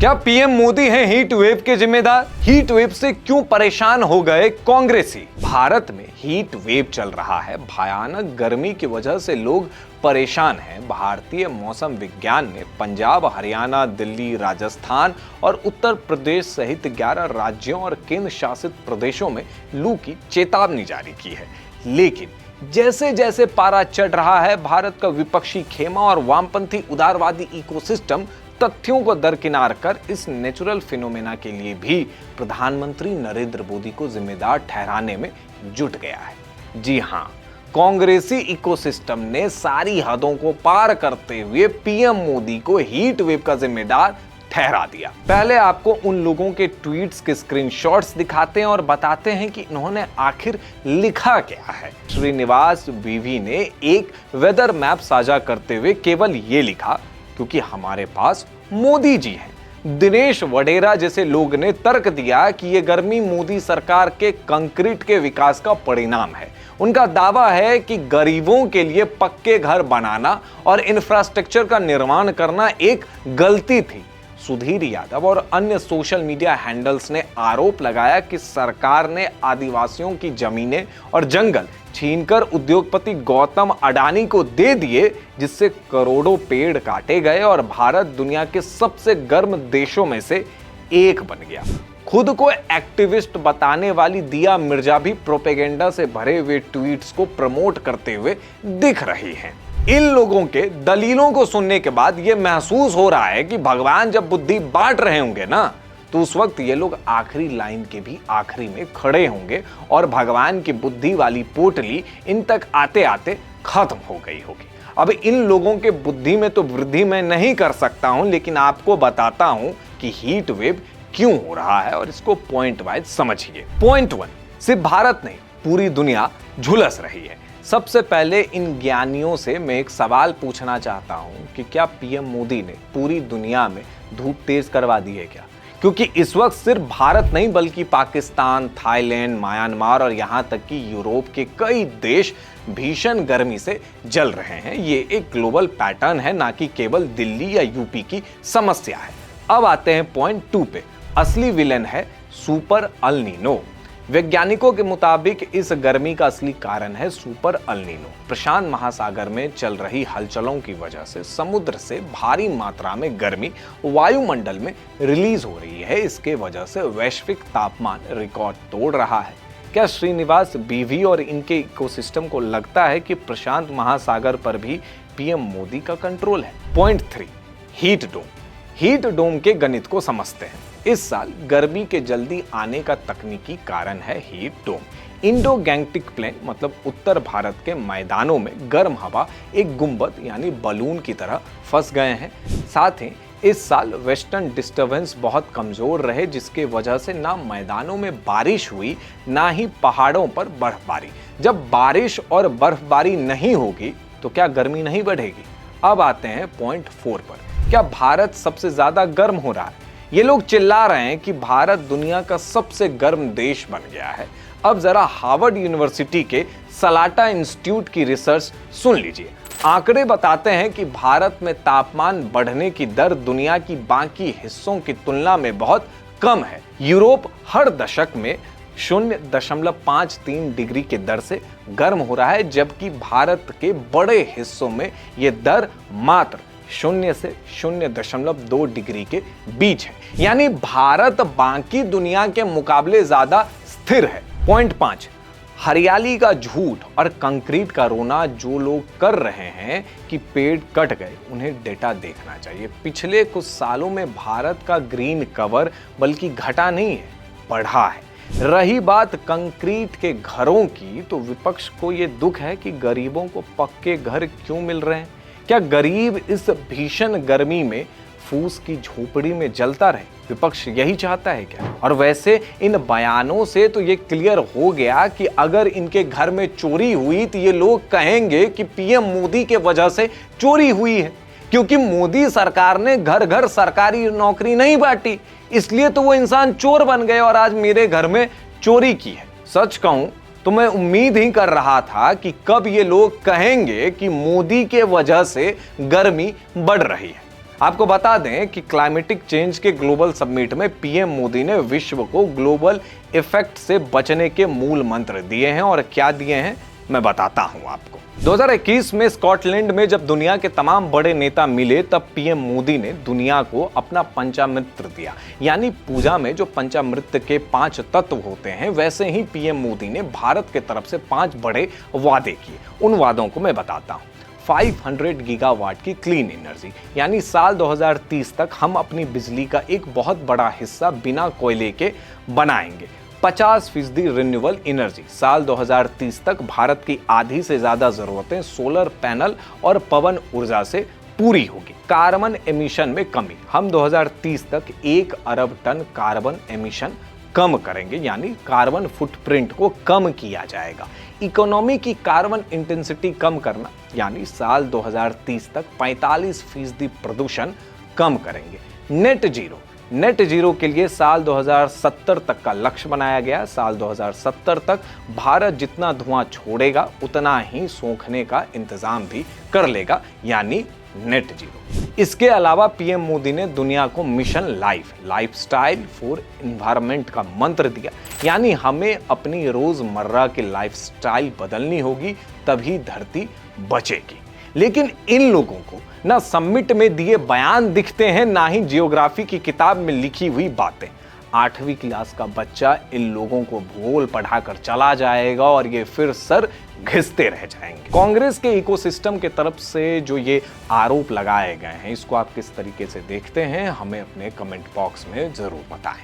क्या पीएम मोदी हैं heat wave के जिम्मेदार? हीट वेव से क्यों परेशान हो गए कांग्रेसी? भारत में हीट वेव चल रहा है। भयानक गर्मी की वजह से लोग परेशान हैं। भारतीय मौसम विज्ञान ने पंजाब, हरियाणा, दिल्ली, राजस्थान और उत्तर प्रदेश सहित 11 राज्यों और केंद्र शासित प्रदेशों में लू की चेतावनी जारी की है। लेकिन जैसे जैसे पारा चढ़ रहा है, भारत का विपक्षी खेमा और वामपंथी उदारवादी इकोसिस्टम तथ्यों को दरकिनार कर इस नेचुरल फिनोमेना के लिए भी प्रधानमंत्री नरेंद्र मोदी को जिम्मेदार ठहराने में जुट गया है। जी हां, कांग्रेसी इकोसिस्टम ने सारी हदों को पार करते हुए पीएम मोदी को हीट वेव का जिम्मेदार ठहरा दिया। पहले आपको उन लोगों के ट्वीट्स के स्क्रीनशॉट्स दिखाते हैं और बताते हैं कि इन्होंने आखिर लिखा क्या है। श्रीनिवास बीवी ने एक वेदर मैप साझा करते हुए केवल ये लिखा, क्योंकि हमारे पास मोदी जी हैं। दिनेश वडेरा जैसे लोग ने तर्क दिया कि यह गर्मी मोदी सरकार के कंक्रीट के विकास का परिणाम है। उनका दावा है कि गरीबों के लिए पक्के घर बनाना और इंफ्रास्ट्रक्चर का निर्माण करना एक गलती थी। सुधीर यादव और अन्य सोशल मीडिया हैंडल्स ने आरोप लगाया कि सरकार ने आदिवासियों की जमीनें और जंगल छीनकर उद्योगपति गौतम अडानी को दे दिए, जिससे करोड़ों पेड़ काटे गए और भारत दुनिया के सबसे गर्म देशों में से एक बन गया। खुद को एक्टिविस्ट बताने वाली दिया मिर्जा भी प्रोपेगेंडा से भरे हुए ट्वीट्स को प्रमोट करते हुए दिख रही हैं। इन लोगों के दलीलों को सुनने के बाद यह महसूस हो रहा है कि भगवान जब बुद्धि बांट रहे होंगे ना, तो उस वक्त ये लोग आखिरी लाइन के भी आखिरी में खड़े होंगे और भगवान की बुद्धि वाली पोटली इन तक आते आते खत्म हो गई होगी। अब इन लोगों के बुद्धि में तो वृद्धि मैं नहीं कर सकता हूं, लेकिन आपको बताता हूं कि हीट वेव क्यों हो रहा है और इसको पॉइंट वाइज समझिए। पॉइंट 1, सिर्फ भारत नहीं, पूरी दुनिया झुलस रही है। सबसे पहले इन ज्ञानियों से मैं एक सवाल पूछना चाहता हूं कि क्या पीएम मोदी ने पूरी दुनिया में धूप तेज करवा दी है क्या? क्योंकि इस वक्त सिर्फ भारत नहीं बल्कि पाकिस्तान, थाईलैंड, म्यांमार और यहां तक कि यूरोप के कई देश भीषण गर्मी से जल रहे हैं। ये एक ग्लोबल पैटर्न है, ना कि केवल दिल्ली या यूपी की समस्या है। अब आते हैं पॉइंट 2 पे। असली विलेन है सुपर अल नीनो। वैज्ञानिकों के मुताबिक इस गर्मी का असली कारण है सुपर अल नीनो। प्रशांत महासागर में चल रही हलचलों की वजह से समुद्र से भारी मात्रा में गर्मी वायुमंडल में रिलीज हो रही है। इसके वजह से वैश्विक तापमान रिकॉर्ड तोड़ रहा है। क्या श्रीनिवास बीवी और इनके इकोसिस्टम को लगता है कि प्रशांत महासागर पर भी पीएम मोदी का कंट्रोल है? Point 3, heat dome. Heat dome के गणित को समझते हैं। इस साल गर्मी के जल्दी आने का तकनीकी कारण है heat dome. Indo Gangetic plain मतलब उत्तर भारत के मैदानों में गर्म हवा एक गुंबद यानी बलून की तरह फंस गए हैं। साथ ही इस साल वेस्टर्न डिस्टर्बेंस बहुत कमजोर रहे, जिसके वजह से ना मैदानों में बारिश हुई ना ही पहाड़ों पर बर्फबारी। जब बारिश और बर्फबारी नहीं होगी तो क्या गर्मी नहीं बढ़ेगी? अब आते हैं पॉइंट 4 पर। क्या भारत सबसे ज्यादा गर्म हो रहा है? ये लोग चिल्ला रहे हैं कि भारत दुनिया का सबसे गर्म देश बन गया है। अब जरा हार्वर्ड यूनिवर्सिटी के सलाटा इंस्टीट्यूट की रिसर्च सुन लीजिए। आंकड़े बताते हैं कि भारत में तापमान बढ़ने की दर दुनिया की बाकी हिस्सों की तुलना में बहुत कम है। यूरोप हर दशक में 0.53 डिग्री के दर से गर्म हो रहा है, जबकि भारत के बड़े हिस्सों में यह दर मात्र 0 से 0.2 डिग्री के बीच है। यानी भारत बाकी दुनिया के मुकाबले ज्यादा स्थिर है। पॉइंट 5, हरियाली का झूठ और कंक्रीट का रोना जो लोग कर रहे हैं कि पेड़ कट गए, उन्हें डेटा देखना चाहिए। पिछले कुछ सालों में भारत का ग्रीन कवर बल्कि घटा नहीं है, बढ़ा है। रही बात कंक्रीट के घरों की, तो विपक्ष को यह दुख है कि गरीबों को पक्के घर क्यों मिल रहे हैं। क्या गरीब इस भीषण गर्मी में फूस की झोपड़ी में जलता रहे? विपक्ष यही चाहता है क्या? और वैसे इन बयानों से तो ये क्लियर हो गया कि अगर इनके घर में चोरी हुई तो ये लोग कहेंगे कि पीएम मोदी के वजह से चोरी हुई है, क्योंकि मोदी सरकार ने घर घर सरकारी नौकरी नहीं बांटी, इसलिए तो वो इंसान चोर बन गए और आज मेरे घर में चोरी की है। सच कहूं तो मैं उम्मीद ही कर रहा था कि कब ये लोग कहेंगे कि मोदी के वजह से गर्मी बढ़ रही है। आपको बता दें कि क्लाइमेटिक चेंज के ग्लोबल समिट में पीएम मोदी ने विश्व को ग्लोबल इफेक्ट से बचने के मूल मंत्र दिए हैं। और क्या दिए हैं मैं बताता हूं आपको। 2021 में स्कॉटलैंड में जब दुनिया के तमाम बड़े नेता मिले तब पीएम मोदी ने दुनिया को अपना पंचामृत दिया। यानी पूजा में जो पंचामृत के 5 तत्व होते हैं, वैसे ही पीएम मोदी ने भारत के तरफ से 5 बड़े वादे किए। उन वादों को मैं बताता हूं। 500 गीगावाट की क्लीन एनर्जी, यानी साल 2030 तक हम अपनी बिजली का एक बहुत बड़ा हिस्सा बिना कोयले के बनाएंगे। 50% रिन्यूएबल एनर्जी, साल 2030 तक भारत की आधी से ज्यादा जरूरतें सोलर पैनल और पवन ऊर्जा से पूरी होगी। कार्बन एमिशन में कमी, हम 2030 तक 1 अरब टन कार्बन एमिशन कम करेंगे, यानी कार्बन फुटप्रिंट को कम किया जाएगा। इकोनॉमी की कार्बन इंटेंसिटी कम करना, यानी साल 2030 तक 45% प्रदूषण कम करेंगे। नेट जीरो के लिए साल 2070 तक का लक्ष्य बनाया गया। साल 2070 तक भारत जितना धुआं छोड़ेगा उतना ही सोखने का इंतजाम भी कर लेगा, यानी नेट जीरो। इसके अलावा पीएम मोदी ने दुनिया को मिशन लाइफस्टाइल फॉर एनवायरनमेंट का मंत्र दिया, यानी हमें अपनी रोजमर्रा की लाइफस्टाइल बदलनी होगी, तभी धरती बचेगी। लेकिन इन लोगों को ना समिट में दिए बयान दिखते हैं, ना ही जियोग्राफी की किताब में लिखी हुई बातें। 8वीं क्लास का बच्चा इन लोगों को भूगोल पढ़ाकर चला जाएगा और ये फिर सर घिसते रह जाएंगे। कांग्रेस के इकोसिस्टम के तरफ से जो ये आरोप लगाए गए हैं, इसको आप किस तरीके से देखते हैं, हमें अपने कमेंट बॉक्स में जरूर बताएं।